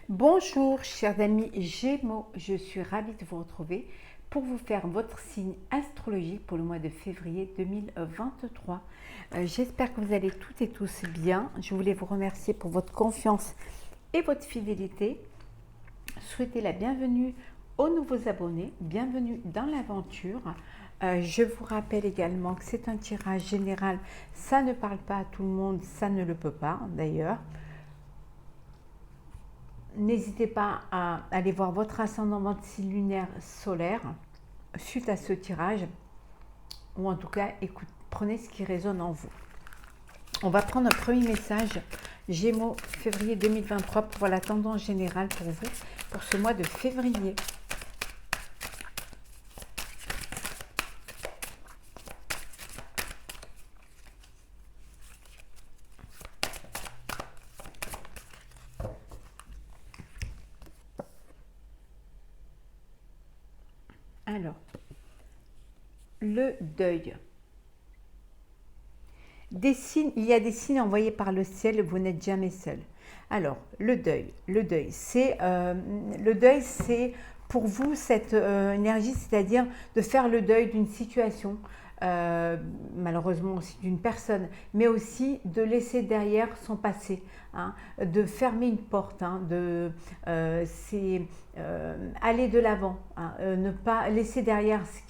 Bonjour chers amis Gémeaux, je suis ravie de vous retrouver pour vous faire votre signe astrologique pour le mois de février 2023. J'espère que vous allez toutes et tous bien. Je voulais vous remercier pour votre confiance et votre fidélité. Souhaiter la bienvenue aux nouveaux abonnés, bienvenue dans l'aventure. Je vous rappelle également que c'est un tirage général, ça ne parle pas à tout le monde, ça ne le peut pas d'ailleurs. N'hésitez pas à aller voir votre ascendant, votre signe lunaire solaire suite à ce tirage, ou en tout cas, prenez ce qui résonne en vous. On va prendre un premier message, Gémeaux, février 2023, pour voir la tendance générale pour vous, pour ce mois de février. Alors, le deuil. Il y a des signes envoyés par le ciel, vous n'êtes jamais seul. Alors, le deuil, c'est pour vous cette énergie, c'est-à-dire de faire le deuil d'une situation, malheureusement aussi d'une personne, mais aussi de laisser derrière son passé, hein, de fermer une porte, hein, c'est aller de l'avant, hein, ne pas laisser derrière ce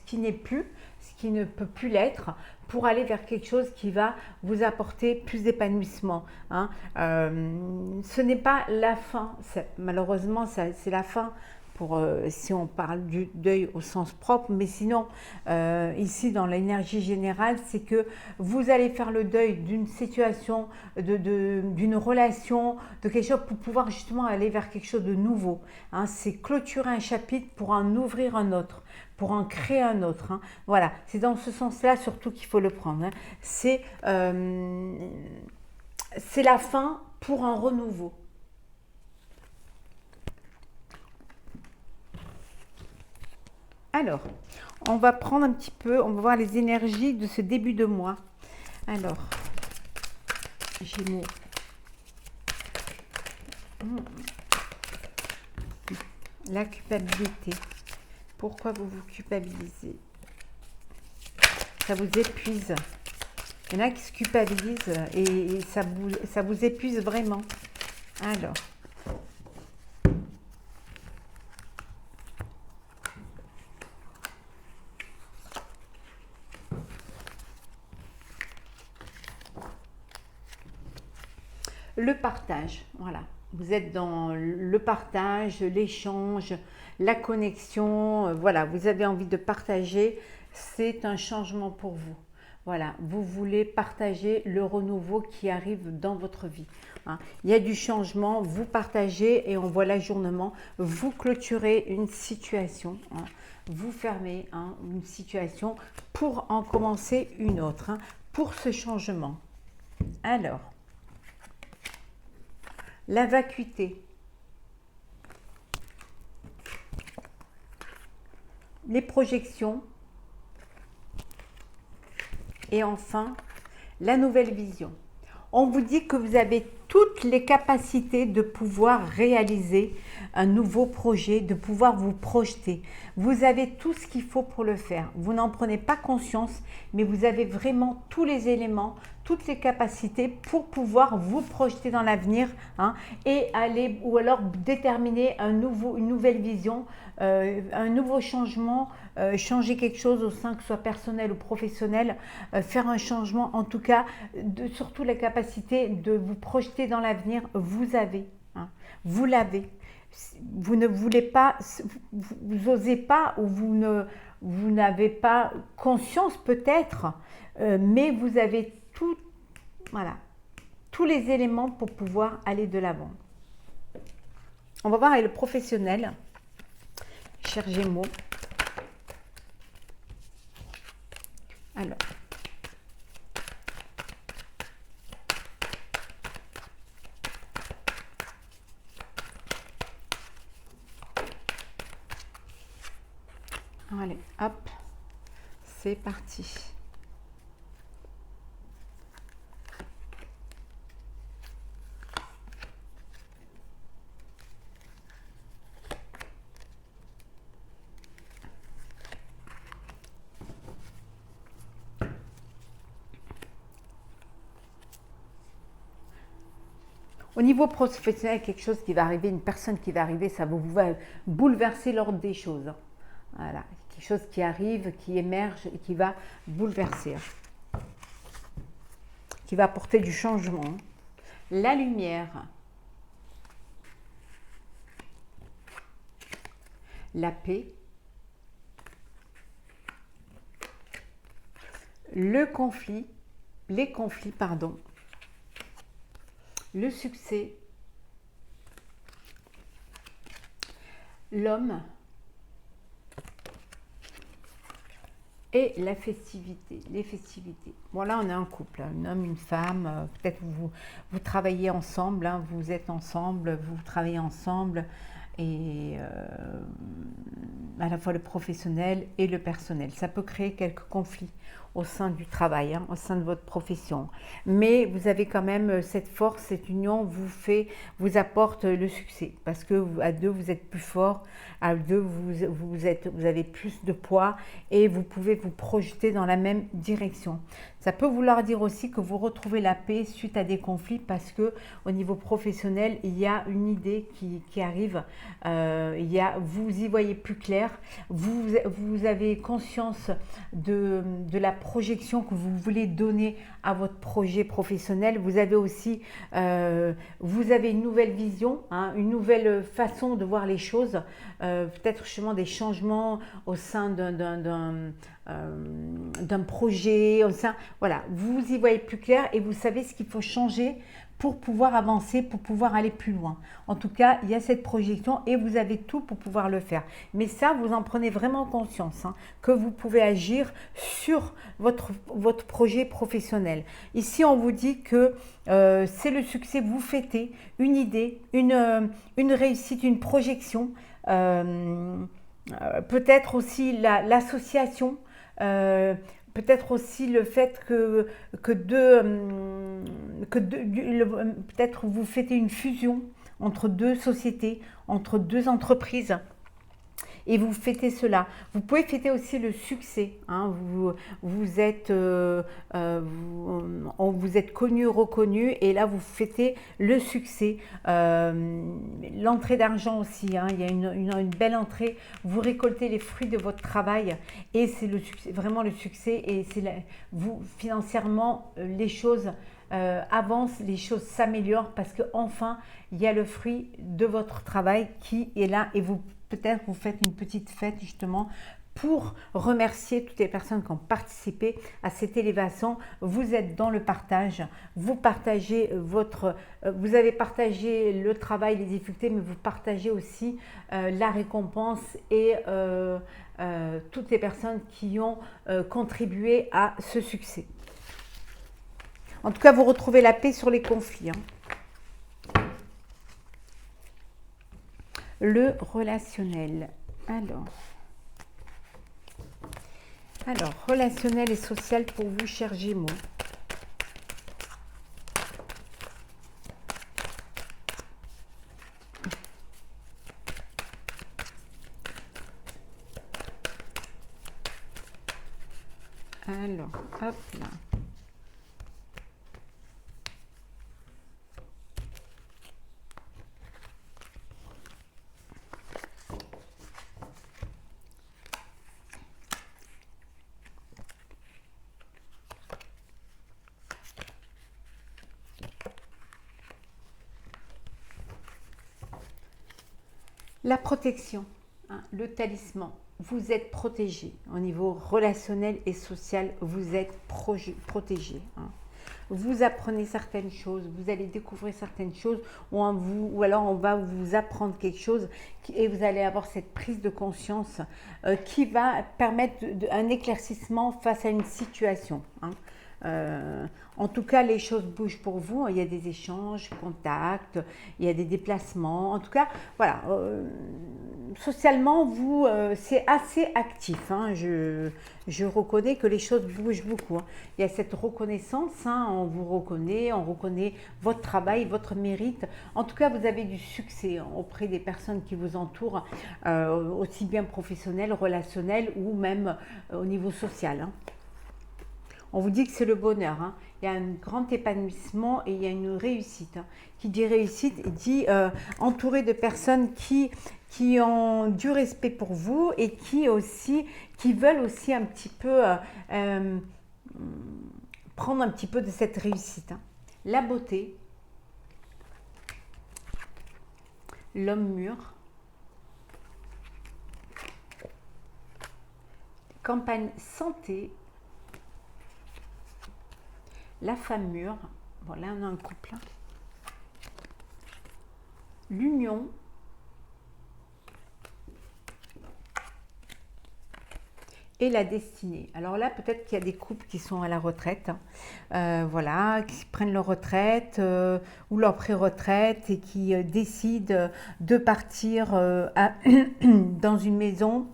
qui n'est plus, ce qui ne peut plus l'être, pour aller vers quelque chose qui va vous apporter plus d'épanouissement. Hein. Ce n'est pas la fin, malheureusement c'est la fin pour, si on parle du deuil au sens propre, mais sinon ici dans l'énergie générale, c'est que vous allez faire le deuil d'une situation, d'une relation, de quelque chose pour pouvoir justement aller vers quelque chose de nouveau. Hein. C'est clôturer un chapitre pour en ouvrir un autre, pour en créer un autre. Hein. Voilà, c'est dans ce sens-là surtout qu'il faut le prendre. Hein. C'est la fin pour un renouveau. Alors, on va prendre un petit peu, on va voir les énergies de ce début de mois. Alors, Gémeaux. La culpabilité. Pourquoi vous vous culpabilisez? Ça vous épuise. Il y en a qui se culpabilisent et ça vous épuise vraiment. Alors. Le partage, voilà. Vous êtes dans le partage, l'échange, la connexion. Voilà, vous avez envie de partager. C'est un changement pour vous. Voilà, vous voulez partager le renouveau qui arrive dans votre vie. Hein. Il y a du changement, vous partagez et on voit l'ajournement. Vous clôturez une situation. Hein. Vous fermez une situation pour en commencer une autre. Hein, pour ce changement. Alors. La vacuité, les projections et enfin la nouvelle vision. On vous dit que vous avez toutes les capacités de pouvoir réaliser un nouveau projet, de pouvoir vous projeter. Vous avez tout ce qu'il faut pour le faire. Vous n'en prenez pas conscience, mais vous avez vraiment tous les éléments, toutes les capacités pour pouvoir vous projeter dans l'avenir, hein, et aller, ou alors déterminer une nouvelle vision, un nouveau changement, changer quelque chose au sein, que ce soit personnel ou professionnel, faire un changement, en tout cas, surtout la capacité de vous projeter dans l'avenir, vous avez, hein, vous l'avez. Vous ne voulez pas, vous n'osez pas, ou vous n'avez pas conscience peut-être, mais vous avez tout, voilà, tous les éléments pour pouvoir aller de l'avant. On va voir avec le professionnel, cher Gémeaux. Alors. Allez, hop, c'est parti. Au niveau professionnel, quelque chose qui va arriver, une personne qui va arriver, ça va bouleverser l'ordre des choses. Voilà, quelque chose qui arrive, qui émerge et qui va bouleverser, qui va apporter du changement. La lumière, la paix, le conflit, les conflits, pardon, le succès, l'homme et la festivité, les festivités. Bon, là, on est un couple, un homme, une femme, peut-être vous travaillez ensemble, hein, vous êtes ensemble, vous travaillez ensemble, et à la fois le professionnel et le personnel. Ça peut créer quelques conflits au sein du travail, hein, au sein de votre profession. Mais vous avez quand même cette force, cette union vous apporte le succès. Parce que à deux, vous êtes plus fort, à deux, vous avez plus de poids et vous pouvez vous projeter dans la même direction. Ça peut vouloir dire aussi que vous retrouvez la paix suite à des conflits parce que au niveau professionnel, il y a une idée qui arrive, vous y voyez plus clair, vous avez conscience de la projection que vous voulez donner à votre projet professionnel. Vous avez aussi vous avez une nouvelle vision, hein, une nouvelle façon de voir les choses, peut-être justement des changements au sein d'un projet, voilà, vous y voyez plus clair et vous savez ce qu'il faut changer pour pouvoir avancer, pour pouvoir aller plus loin. En tout cas, il y a cette projection et vous avez tout pour pouvoir le faire. Mais ça, vous en prenez vraiment conscience, hein, que vous pouvez agir sur votre projet professionnel. Ici, on vous dit que c'est le succès, vous fêtez une idée, une réussite, une projection, peut-être aussi l'association, peut-être aussi le fait peut-être vous faites une fusion entre deux sociétés, entre deux entreprises. Et vous fêtez cela. Vous pouvez fêter aussi le succès, hein. Vous êtes connu, reconnu, et là vous fêtez le succès. L'entrée d'argent aussi, hein. Il y a une belle entrée. Vous récoltez les fruits de votre travail et c'est le succès, vraiment le succès. Et financièrement, les choses avancent, les choses s'améliorent parce que enfin il y a le fruit de votre travail qui est là et peut-être vous faites une petite fête justement pour remercier toutes les personnes qui ont participé à cette élévation. Vous êtes dans le partage, vous partagez vous avez partagé le travail, les difficultés, mais vous partagez aussi la récompense et toutes les personnes qui ont contribué à ce succès. En tout cas, vous retrouvez la paix sur les conflits, hein. Le relationnel. Alors, relationnel et social pour vous, chers Gémeaux. Alors, hop là. La protection, hein, le talisman, vous êtes protégé. Au niveau relationnel et social, vous êtes protégé, hein. Vous apprenez certaines choses, vous allez découvrir certaines choses, ou alors on va vous apprendre quelque chose et vous allez avoir cette prise de conscience qui va permettre un éclaircissement face à une situation, hein. En tout cas, les choses bougent pour vous. Il y a des échanges, contacts, il y a des déplacements. En tout cas, voilà. Socialement, c'est assez actif, hein. Je reconnais que les choses bougent beaucoup, hein. Il y a cette reconnaissance, hein. On vous reconnaît, on reconnaît votre travail, votre mérite. En tout cas, vous avez du succès auprès des personnes qui vous entourent, aussi bien professionnelles, relationnelles ou même au niveau social, hein. On vous dit que c'est le bonheur. Hein. Il y a un grand épanouissement et il y a une réussite. Hein. Qui dit réussite, dit entouré de personnes qui ont du respect pour vous et qui veulent aussi un petit peu prendre un petit peu de cette réussite. Hein. La beauté, l'homme mûr, campagne santé, la femme mûre, bon là on a un couple, hein. L'union, et la destinée. Alors là, peut-être qu'il y a des couples qui sont à la retraite, voilà, qui prennent leur retraite ou leur pré-retraite et qui décident de partir dans une maison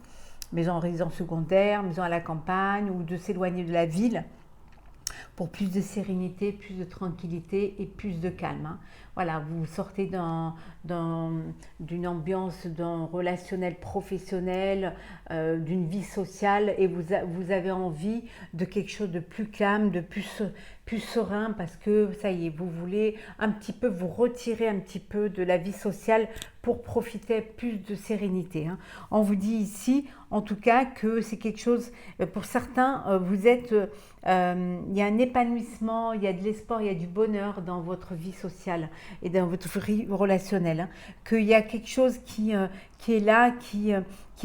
en résidence secondaire, maison à la campagne ou de s'éloigner de la ville pour plus de sérénité, plus de tranquillité et plus de calme. Hein. Voilà, vous sortez d'une ambiance, d'un relationnel professionnel, d'une vie sociale et vous avez envie de quelque chose de plus calme, de plus serein parce que ça y est, vous voulez un petit peu vous retirer un petit peu de la vie sociale pour profiter plus de sérénité. Hein. On vous dit ici, en tout cas, que c'est quelque chose, pour certains, vous êtes, il y a un épanouissement, il y a de l'espoir, il y a du bonheur dans votre vie sociale et dans votre vie relationnelle. Hein. Qu'il y a quelque chose qui est là, qui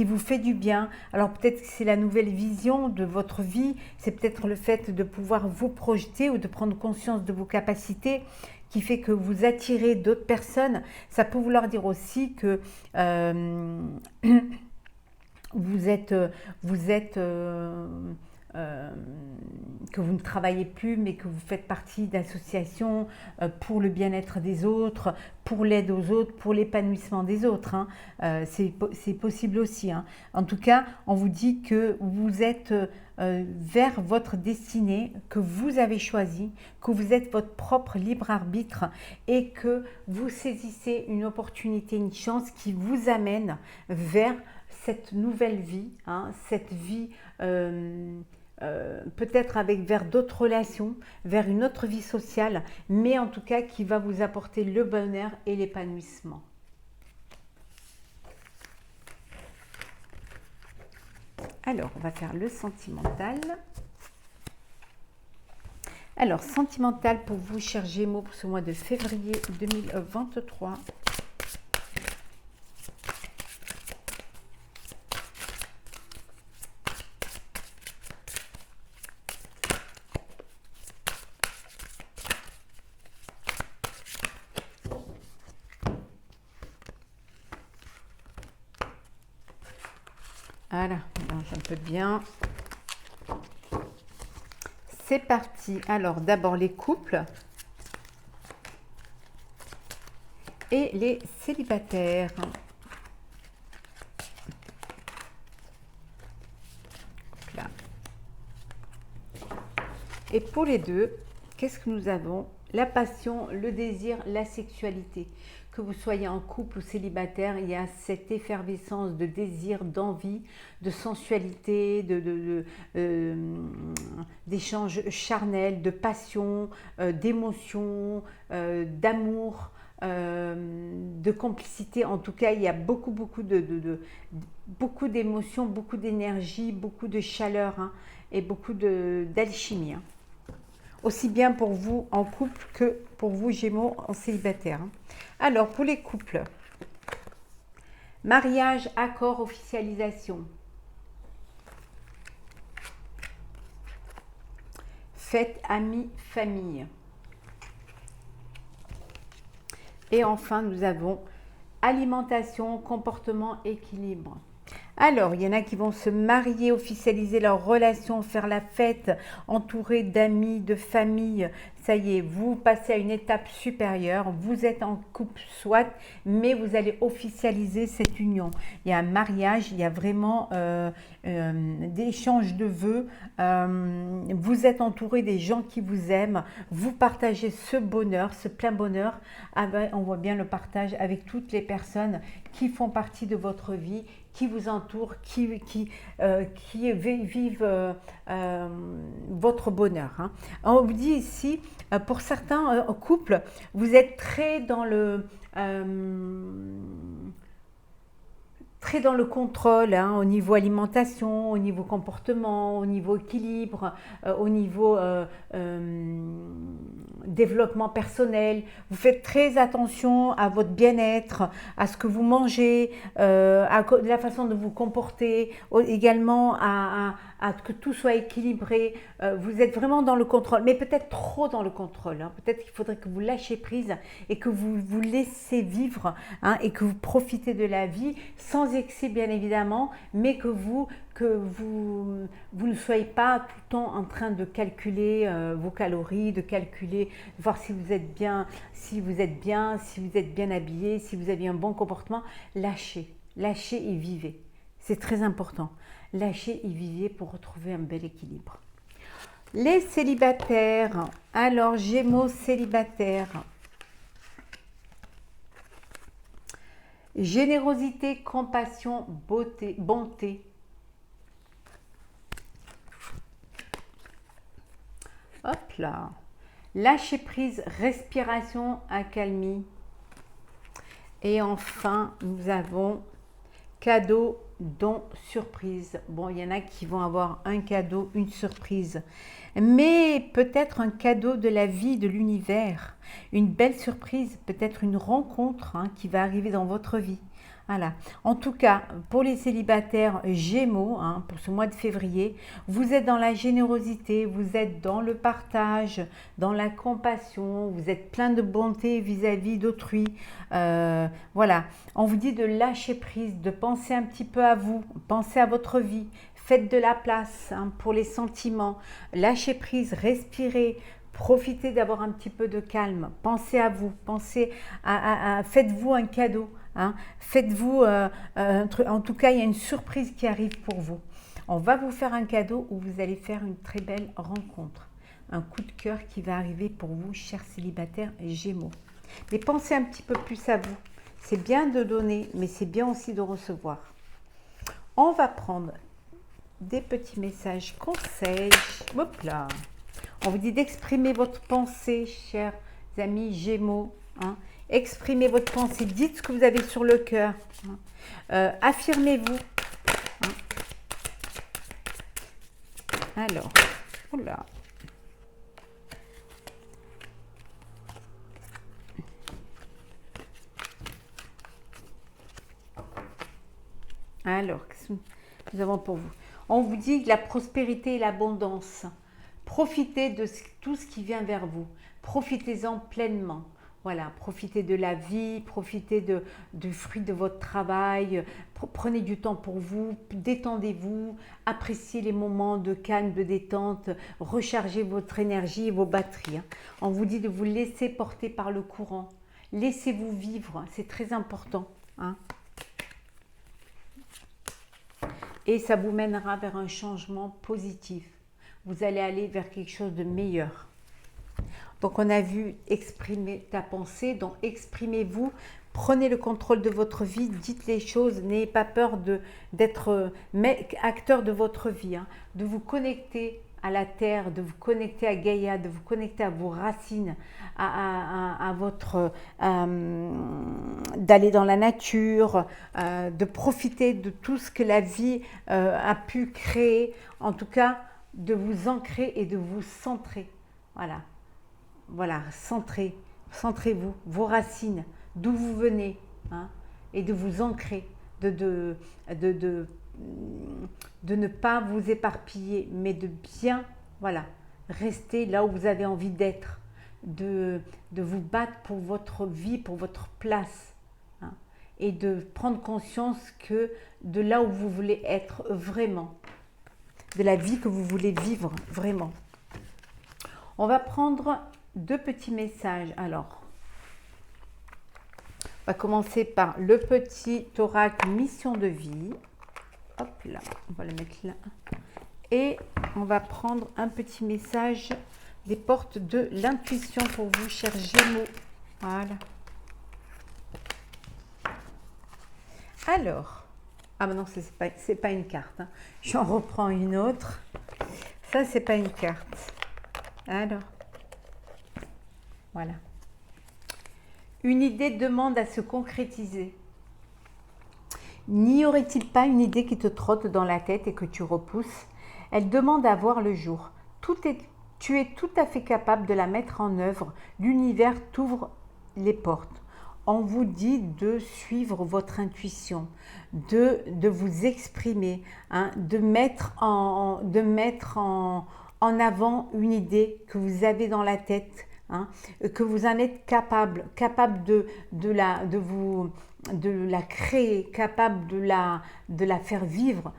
vous fait du bien. Alors peut-être que c'est la nouvelle vision de votre vie, c'est peut-être le fait de pouvoir vous projeter ou de prendre conscience de vos capacités qui fait que vous attirez d'autres personnes. Ça peut vouloir dire aussi que vous êtes que vous ne travaillez plus, mais que vous faites partie d'associations pour le bien-être des autres, pour l'aide aux autres, pour l'épanouissement des autres. Hein. C'est possible aussi. Hein. En tout cas, on vous dit que vous êtes vers votre destinée, que vous avez choisi, que vous êtes votre propre libre arbitre et que vous saisissez une opportunité, une chance qui vous amène vers cette nouvelle vie, hein, cette vie peut-être vers d'autres relations, vers une autre vie sociale, mais en tout cas qui va vous apporter le bonheur et l'épanouissement. Alors, on va faire le sentimental. Alors, sentimental pour vous, chers Gémeaux, pour ce mois de février 2023. Voilà, on mélange un peu bien. C'est parti. Alors, d'abord les couples et les célibataires. Là. Et pour les deux, qu'est-ce que nous avons? La passion, le désir, la sexualité. Que vous soyez en couple ou célibataire, il y a cette effervescence de désir, d'envie, de sensualité, d'échanges charnels, de passion, d'émotion, d'amour, de complicité. En tout cas, il y a beaucoup d'émotions, beaucoup d'énergie, beaucoup de chaleur hein, et beaucoup d'alchimie. Hein. Aussi bien pour vous en couple que pour vous Gémeaux en célibataire. Alors pour les couples, mariage, accord, officialisation, fête, amis, famille. Et enfin nous avons alimentation, comportement, équilibre. Alors, il y en a qui vont se marier, officialiser leur relation, faire la fête, entourés d'amis, de famille. ça y est, vous passez à une étape supérieure, vous êtes en couple soit, mais vous allez officialiser cette union. Il y a un mariage, il y a vraiment des échanges de vœux, vous êtes entouré des gens qui vous aiment, vous partagez ce bonheur, ce plein bonheur, on voit bien le partage avec toutes les personnes qui font partie de votre vie, qui vous entourent, qui vivent votre bonheur. Hein. On vous dit ici, pour certains couples, vous êtes très dans le contrôle, hein, au niveau alimentation, au niveau comportement, au niveau équilibre, au niveau développement personnel. Vous faites très attention à votre bien-être, à ce que vous mangez, à la façon de vous comporter, également à que tout soit équilibré. Vous êtes vraiment dans le contrôle, mais peut-être trop dans le contrôle. Hein. Peut-être qu'il faudrait que vous lâchiez prise et que vous vous laissez vivre, hein, et que vous profitez de la vie sans excès bien évidemment, mais que vous ne soyez pas tout le temps en train de calculer vos calories, de calculer, voir si vous êtes bien, si vous êtes bien habillé, si vous avez un bon comportement. Lâchez et vivez. C'est très important. Lâchez et vivez pour retrouver un bel équilibre. Les célibataires. Alors, Gémeaux célibataires. Générosité, compassion, beauté, bonté. Hop là. Lâcher prise, respiration, accalmie. Et enfin, nous avons cadeau, don, surprise. Bon, il y en a qui vont avoir un cadeau, une surprise. Mais peut-être un cadeau de la vie, de l'univers. Une belle surprise, peut-être une rencontre, hein, qui va arriver dans votre vie. Voilà. En tout cas, pour les célibataires Gémeaux, hein, pour ce mois de février, vous êtes dans la générosité, vous êtes dans le partage, dans la compassion, vous êtes plein de bonté vis-à-vis d'autrui. Voilà. On vous dit de lâcher prise, de penser un petit peu à vous, penser à votre vie. Faites de la place, hein, pour les sentiments. Lâchez prise, respirez. Profitez d'avoir un petit peu de calme. Pensez à vous. Faites-vous un cadeau. Hein. Faites-vous un truc. En tout cas, il y a une surprise qui arrive pour vous. On va vous faire un cadeau où vous allez faire une très belle rencontre. Un coup de cœur qui va arriver pour vous, chers célibataires Gémeaux. Mais pensez un petit peu plus à vous. C'est bien de donner, mais c'est bien aussi de recevoir. On va prendre des petits messages conseils. Hop là. On vous dit d'exprimer votre pensée, chers amis Gémeaux. Hein. Exprimez votre pensée, dites ce que vous avez sur le cœur. Hein. Affirmez-vous. Hein. Alors, oula. Alors, qu'est-ce que nous avons pour vous? On vous dit de la prospérité et l'abondance. Profitez de tout ce qui vient vers vous. Profitez-en pleinement. Voilà, profitez de la vie, profitez du fruit de votre travail, prenez du temps pour vous, détendez-vous, appréciez les moments de calme, de détente, rechargez votre énergie et vos batteries. On vous dit de vous laisser porter par le courant. Laissez-vous vivre, c'est très important. Hein. Et ça vous mènera vers un changement positif. Vous allez aller vers quelque chose de meilleur. Donc on a vu exprimer ta pensée, donc exprimez-vous, prenez le contrôle de votre vie, dites les choses, n'ayez pas peur d'être acteur de votre vie, hein, de vous connecter à la terre, de vous connecter à Gaïa, de vous connecter à vos racines, d'aller dans la nature, de profiter de tout ce que la vie a pu créer, en tout cas de vous ancrer et de vous centrer. Voilà. Voilà, centrez-vous, vos racines, d'où vous venez, hein, et de vous ancrer, de ne pas vous éparpiller, mais de bien, voilà, rester là où vous avez envie d'être, de vous battre pour votre vie, pour votre place, hein, et de prendre conscience que de là où vous voulez être vraiment, de la vie que vous voulez vivre vraiment. On va prendre deux petits messages. Alors, on va commencer par le petit oracle mission de vie. Hop là, on va le mettre là. Et on va prendre un petit message des portes de l'intuition pour vous, chers Gémeaux. Voilà. Alors, ah ben non, c'est pas une carte. Hein. J'en reprends une autre. Ça, c'est pas une carte. Alors, voilà. Une idée demande à se concrétiser. N'y aurait-il pas une idée qui te trotte dans la tête et que tu repousses? Elle demande à voir le jour. Tu es tout à fait capable de la mettre en œuvre. L'univers t'ouvre les portes. On vous dit de suivre votre intuition, de vous exprimer, hein, de mettre en avant une idée que vous avez dans la tête, hein, que vous en êtes capable de la créer, capable de la faire vivre,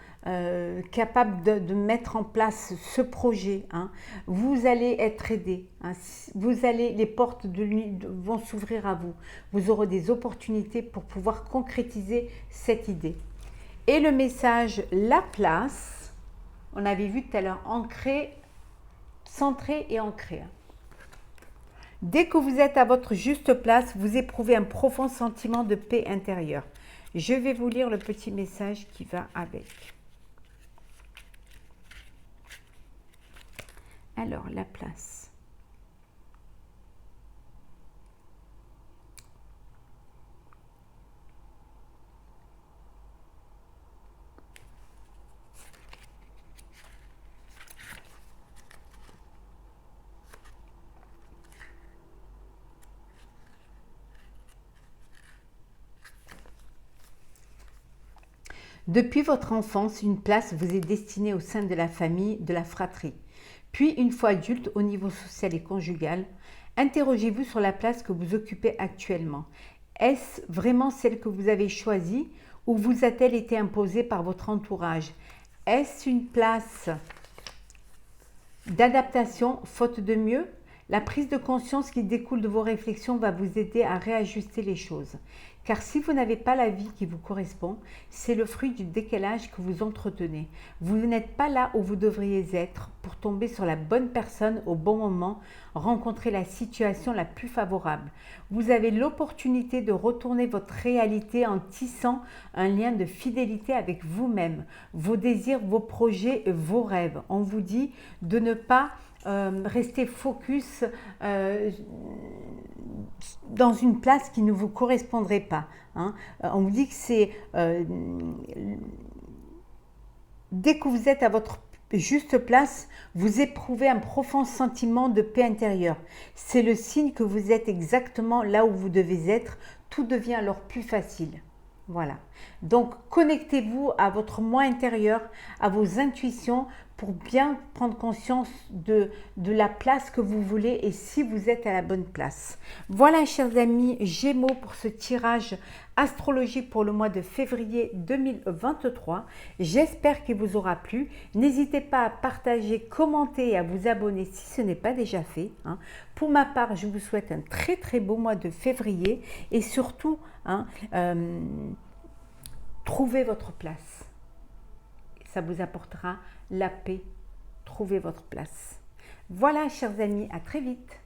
capable de mettre en place ce projet. Hein. Vous allez être aidé. Hein. Les portes vont s'ouvrir à vous. Vous aurez des opportunités pour pouvoir concrétiser cette idée. Et le message, la place, on avait vu tout à l'heure, ancré, centré et ancré. Dès que vous êtes à votre juste place, vous éprouvez un profond sentiment de paix intérieure. Je vais vous lire le petit message qui va avec. Alors, la place. Depuis votre enfance, une place vous est destinée au sein de la famille, de la fratrie. Puis, une fois adulte, au niveau social et conjugal, interrogez-vous sur la place que vous occupez actuellement. Est-ce vraiment celle que vous avez choisie ou vous a-t-elle été imposée par votre entourage? Est-ce une place d'adaptation faute de mieux? La prise de conscience qui découle de vos réflexions va vous aider à réajuster les choses. Car si vous n'avez pas la vie qui vous correspond, c'est le fruit du décalage que vous entretenez. Vous n'êtes pas là où vous devriez être pour tomber sur la bonne personne au bon moment, rencontrer la situation la plus favorable. Vous avez l'opportunité de retourner votre réalité en tissant un lien de fidélité avec vous-même, vos désirs, vos projets, vos rêves. On vous dit de ne pas rester focus dans une place qui ne vous correspondrait pas. Hein. On vous dit que c'est dès que vous êtes à votre juste place, vous éprouvez un profond sentiment de paix intérieure. C'est le signe que vous êtes exactement là où vous devez être. Tout devient alors plus facile. Voilà. Donc, connectez-vous à votre moi intérieur, à vos intuitions pour bien prendre conscience de la place que vous voulez et si vous êtes à la bonne place. Voilà, chers amis Gémeaux, pour ce tirage astrologique pour le mois de février 2023. J'espère qu'il vous aura plu. N'hésitez pas à partager, commenter et à vous abonner si ce n'est pas déjà fait. Hein. Pour ma part, je vous souhaite un très très beau mois de février et surtout, trouvez votre place. Ça vous apportera la paix. Trouvez votre place. Voilà, chers amis, à très vite.